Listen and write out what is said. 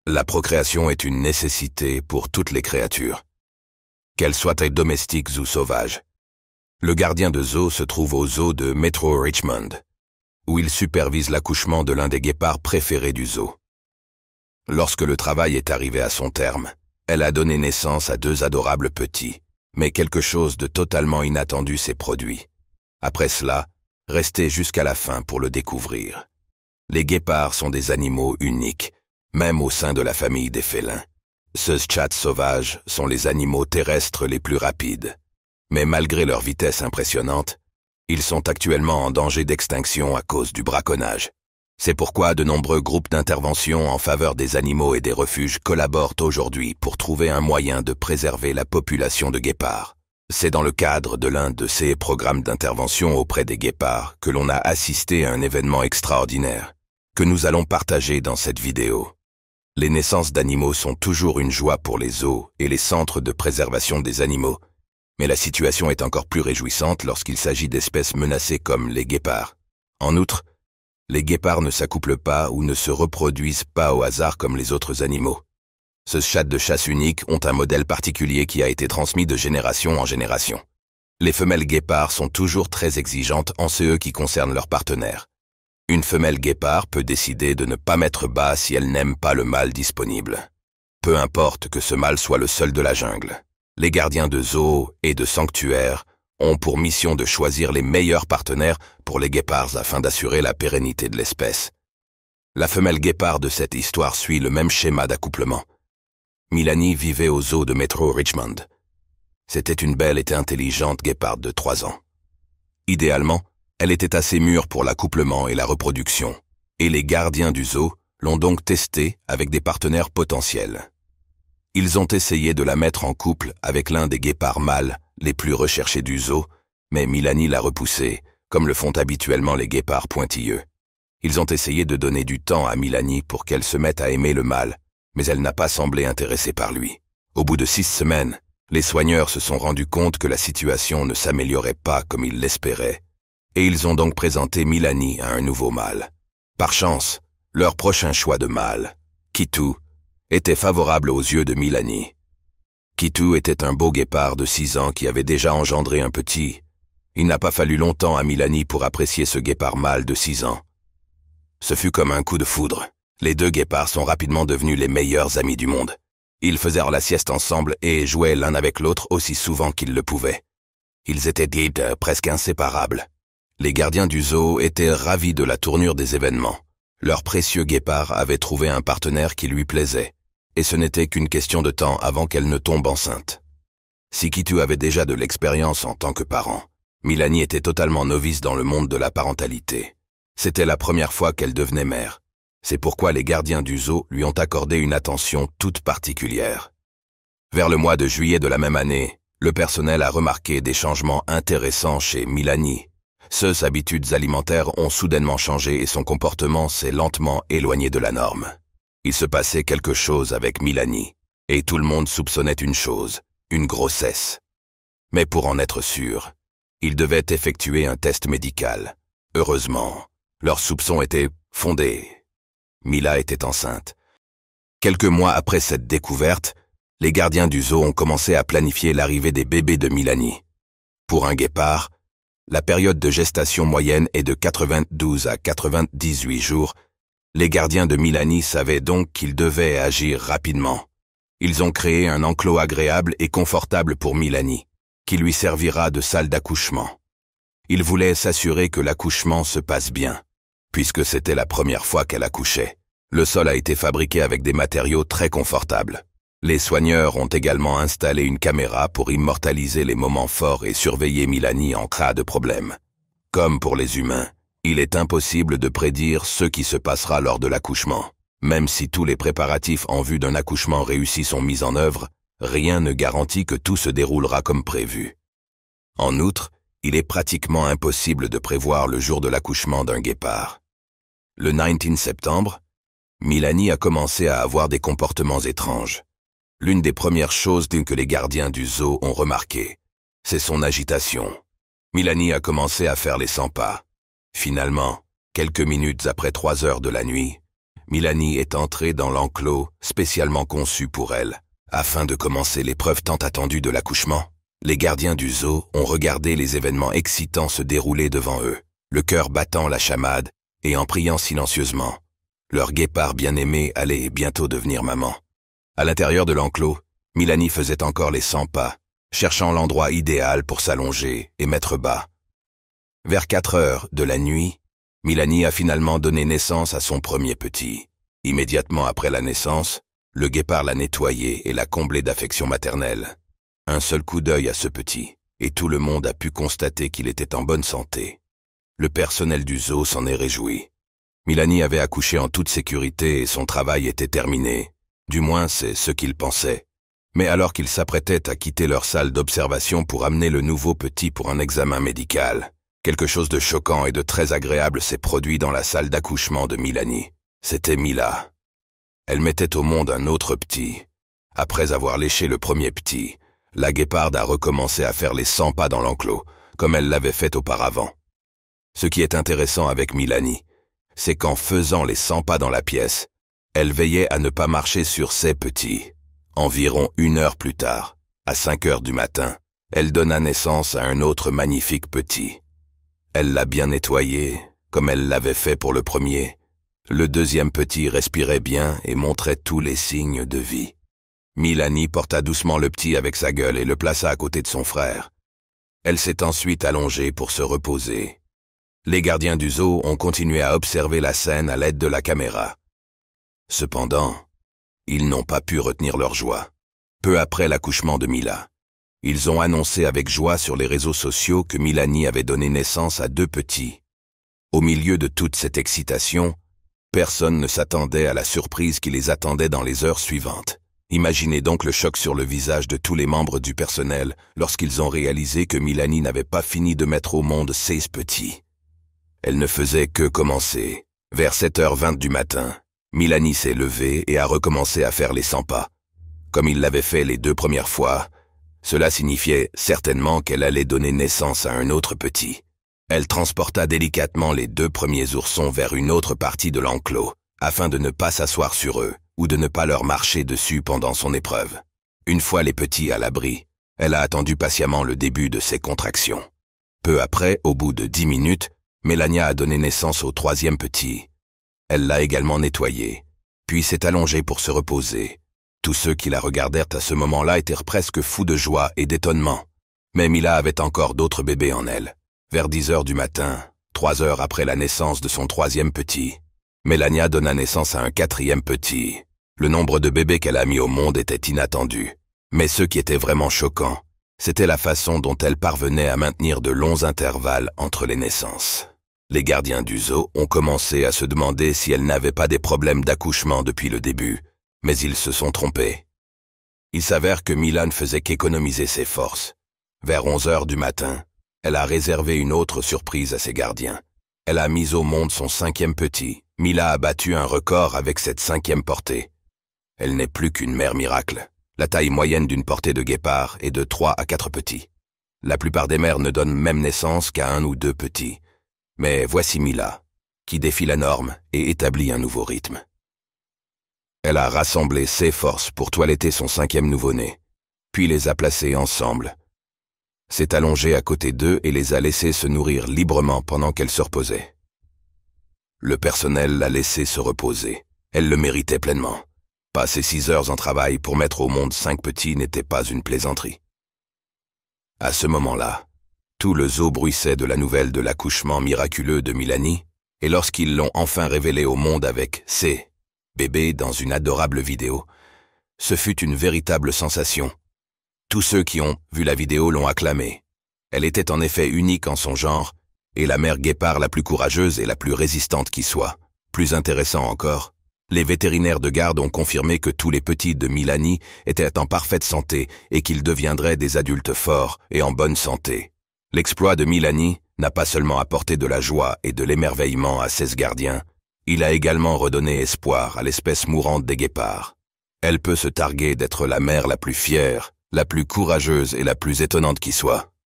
La procréation est une nécessité pour toutes les créatures, qu'elles soient domestiques ou sauvages. Le gardien de zoo se trouve au zoo de Metro Richmond, où il supervise l'accouchement de l'un des guépards préférés du zoo. Lorsque le travail est arrivé à son terme, elle a donné naissance à 2 adorables petits, mais quelque chose de totalement inattendu s'est produit. Après cela, restez jusqu'à la fin pour le découvrir. Les guépards sont des animaux uniques, même au sein de la famille des félins. Ces chats sauvages sont les animaux terrestres les plus rapides. Mais malgré leur vitesse impressionnante, ils sont actuellement en danger d'extinction à cause du braconnage. C'est pourquoi de nombreux groupes d'intervention en faveur des animaux et des refuges collaborent aujourd'hui pour trouver un moyen de préserver la population de guépards. C'est dans le cadre de l'un de ces programmes d'intervention auprès des guépards que l'on a assisté à un événement extraordinaire, que nous allons partager dans cette vidéo. Les naissances d'animaux sont toujours une joie pour les zoos et les centres de préservation des animaux, mais la situation est encore plus réjouissante lorsqu'il s'agit d'espèces menacées comme les guépards. En outre, les guépards ne s'accouplent pas ou ne se reproduisent pas au hasard comme les autres animaux. Ces chats de chasse uniques ont un modèle particulier qui a été transmis de génération en génération. Les femelles guépards sont toujours très exigeantes en ce qui concerne leurs partenaires. Une femelle guépard peut décider de ne pas mettre bas si elle n'aime pas le mâle disponible. Peu importe que ce mâle soit le seul de la jungle. Les gardiens de zoos et de sanctuaires ont pour mission de choisir les meilleurs partenaires pour les guépards afin d'assurer la pérennité de l'espèce. La femelle guépard de cette histoire suit le même schéma d'accouplement. Milani vivait au zoo de Metro Richmond. C'était une belle et intelligente guéparde de 3 ans. Idéalement, elle était assez mûre pour l'accouplement et la reproduction, et les gardiens du zoo l'ont donc testée avec des partenaires potentiels. Ils ont essayé de la mettre en couple avec l'un des guépards mâles les plus recherchés du zoo, mais Milani l'a repoussé, comme le font habituellement les guépards pointilleux. Ils ont essayé de donner du temps à Milani pour qu'elle se mette à aimer le mâle, mais elle n'a pas semblé intéressée par lui. Au bout de 6 semaines, les soigneurs se sont rendus compte que la situation ne s'améliorait pas comme ils l'espéraient, et ils ont donc présenté Milani à un nouveau mâle. Par chance, leur prochain choix de mâle, Kitu, était favorable aux yeux de Milani. Kitu était un beau guépard de 6 ans qui avait déjà engendré un petit. Il n'a pas fallu longtemps à Milani pour apprécier ce guépard mâle de 6 ans. Ce fut comme un coup de foudre. Les 2 guépards sont rapidement devenus les meilleurs amis du monde. Ils faisèrent la sieste ensemble et jouaient l'un avec l'autre aussi souvent qu'ils le pouvaient. Ils étaient presque inséparables. Les gardiens du zoo étaient ravis de la tournure des événements. Leur précieux guépard avait trouvé un partenaire qui lui plaisait, et ce n'était qu'une question de temps avant qu'elle ne tombe enceinte. Si Kitu avait déjà de l'expérience en tant que parent, Milani était totalement novice dans le monde de la parentalité. C'était la première fois qu'elle devenait mère. C'est pourquoi les gardiens du zoo lui ont accordé une attention toute particulière. Vers le mois de juillet de la même année, le personnel a remarqué des changements intéressants chez Milani. Ses habitudes alimentaires ont soudainement changé et son comportement s'est lentement éloigné de la norme. Il se passait quelque chose avec Milani, et tout le monde soupçonnait une chose, une grossesse. Mais pour en être sûr, ils devaient effectuer un test médical. Heureusement, leurs soupçons étaient fondés. Mila était enceinte. Quelques mois après cette découverte, les gardiens du zoo ont commencé à planifier l'arrivée des bébés de Milani. Pour un guépard, la période de gestation moyenne est de 92 à 98 jours. Les gardiens de Milani savaient donc qu'ils devaient agir rapidement. Ils ont créé un enclos agréable et confortable pour Milani, qui lui servira de salle d'accouchement. Ils voulaient s'assurer que l'accouchement se passe bien, puisque c'était la première fois qu'elle accouchait. Le sol a été fabriqué avec des matériaux très confortables. Les soigneurs ont également installé une caméra pour immortaliser les moments forts et surveiller Milani en cas de problème. Comme pour les humains, il est impossible de prédire ce qui se passera lors de l'accouchement. Même si tous les préparatifs en vue d'un accouchement réussi sont mis en œuvre, rien ne garantit que tout se déroulera comme prévu. En outre, il est pratiquement impossible de prévoir le jour de l'accouchement d'un guépard. Le 19 septembre, Milani a commencé à avoir des comportements étranges. L'une des premières choses que les gardiens du zoo ont remarqué, c'est son agitation. Milani a commencé à faire les 100 pas. Finalement, quelques minutes après 3 heures de la nuit, Milani est entrée dans l'enclos spécialement conçu pour elle, afin de commencer l'épreuve tant attendue de l'accouchement. Les gardiens du zoo ont regardé les événements excitants se dérouler devant eux, le cœur battant la chamade et en priant silencieusement. Leur guépard bien-aimé allait bientôt devenir maman. À l'intérieur de l'enclos, Milani faisait encore les 100 pas, cherchant l'endroit idéal pour s'allonger et mettre bas. Vers 4 heures de la nuit, Milani a finalement donné naissance à son premier petit. Immédiatement après la naissance, le guépard l'a nettoyé et l'a comblé d'affection maternelle. Un seul coup d'œil à ce petit, et tout le monde a pu constater qu'il était en bonne santé. Le personnel du zoo s'en est réjoui. Milani avait accouché en toute sécurité et son travail était terminé. Du moins, c'est ce qu'il pensait. Mais alors qu'ils s'apprêtaient à quitter leur salle d'observation pour amener le nouveau petit pour un examen médical, quelque chose de choquant et de très agréable s'est produit dans la salle d'accouchement de Milani. C'était Mila. Elle mettait au monde un autre petit. Après avoir léché le premier petit, la guéparde a recommencé à faire les 100 pas dans l'enclos, comme elle l'avait fait auparavant. Ce qui est intéressant avec Milani, c'est qu'en faisant les 100 pas dans la pièce, elle veillait à ne pas marcher sur ses petits. Environ 1 heure plus tard, à 5 heures du matin, elle donna naissance à un autre magnifique petit. Elle l'a bien nettoyé, comme elle l'avait fait pour le premier. Le deuxième petit respirait bien et montrait tous les signes de vie. Milani porta doucement le petit avec sa gueule et le plaça à côté de son frère. Elle s'est ensuite allongée pour se reposer. Les gardiens du zoo ont continué à observer la scène à l'aide de la caméra. Cependant, ils n'ont pas pu retenir leur joie. Peu après l'accouchement de Mila, ils ont annoncé avec joie sur les réseaux sociaux que Milani avait donné naissance à 2 petits. Au milieu de toute cette excitation, personne ne s'attendait à la surprise qui les attendait dans les heures suivantes. Imaginez donc le choc sur le visage de tous les membres du personnel lorsqu'ils ont réalisé que Milani n'avait pas fini de mettre au monde 16 petits. Elle ne faisait que commencer. Vers 7h20 du matin, Milani s'est levée et a recommencé à faire les 100 pas. Comme il l'avait fait les 2 premières fois, cela signifiait certainement qu'elle allait donner naissance à un autre petit. Elle transporta délicatement les 2 premiers oursons vers une autre partie de l'enclos, afin de ne pas s'asseoir sur eux ou de ne pas leur marcher dessus pendant son épreuve. Une fois les petits à l'abri, elle a attendu patiemment le début de ses contractions. Peu après, au bout de 10 minutes, Melania a donné naissance au 3e petit. Elle l'a également nettoyé, puis s'est allongée pour se reposer. Tous ceux qui la regardèrent à ce moment-là étaient presque fous de joie et d'étonnement. Mais Mila avait encore d'autres bébés en elle. Vers 10 heures du matin, 3 heures après la naissance de son 3e petit, Melania donna naissance à un 4e petit. Le nombre de bébés qu'elle a mis au monde était inattendu. Mais ce qui était vraiment choquant, c'était la façon dont elle parvenait à maintenir de longs intervalles entre les naissances. Les gardiens du zoo ont commencé à se demander si elle n'avait pas des problèmes d'accouchement depuis le début, mais ils se sont trompés. Il s'avère que Mila ne faisait qu'économiser ses forces. Vers 11 heures du matin, elle a réservé une autre surprise à ses gardiens. Elle a mis au monde son 5e petit. Mila a battu un record avec cette 5e portée. Elle n'est plus qu'une mère miracle. La taille moyenne d'une portée de guépard est de 3 à 4 petits. La plupart des mères ne donnent même naissance qu'à 1 ou 2 petits. Mais voici Mila, qui défie la norme et établit un nouveau rythme. Elle a rassemblé ses forces pour toiletter son 5e nouveau-né, puis les a placés ensemble. S'est allongée à côté d'eux et les a laissés se nourrir librement pendant qu'elle se reposait. Le personnel l'a laissée se reposer. Elle le méritait pleinement. Passer 6 heures en travail pour mettre au monde 5 petits n'était pas une plaisanterie. À ce moment-là, tout le zoo bruissait de la nouvelle de l'accouchement miraculeux de Milani, et lorsqu'ils l'ont enfin révélé au monde avec ses bébés dans une adorable vidéo, ce fut une véritable sensation. Tous ceux qui ont vu la vidéo l'ont acclamée. Elle était en effet unique en son genre, et la mère guépard la plus courageuse et la plus résistante qui soit. Plus intéressant encore, les vétérinaires de garde ont confirmé que tous les petits de Milani étaient en parfaite santé et qu'ils deviendraient des adultes forts et en bonne santé. L'exploit de Milani n'a pas seulement apporté de la joie et de l'émerveillement à ses gardiens, il a également redonné espoir à l'espèce mourante des guépards. Elle peut se targuer d'être la mère la plus fière, la plus courageuse et la plus étonnante qui soit.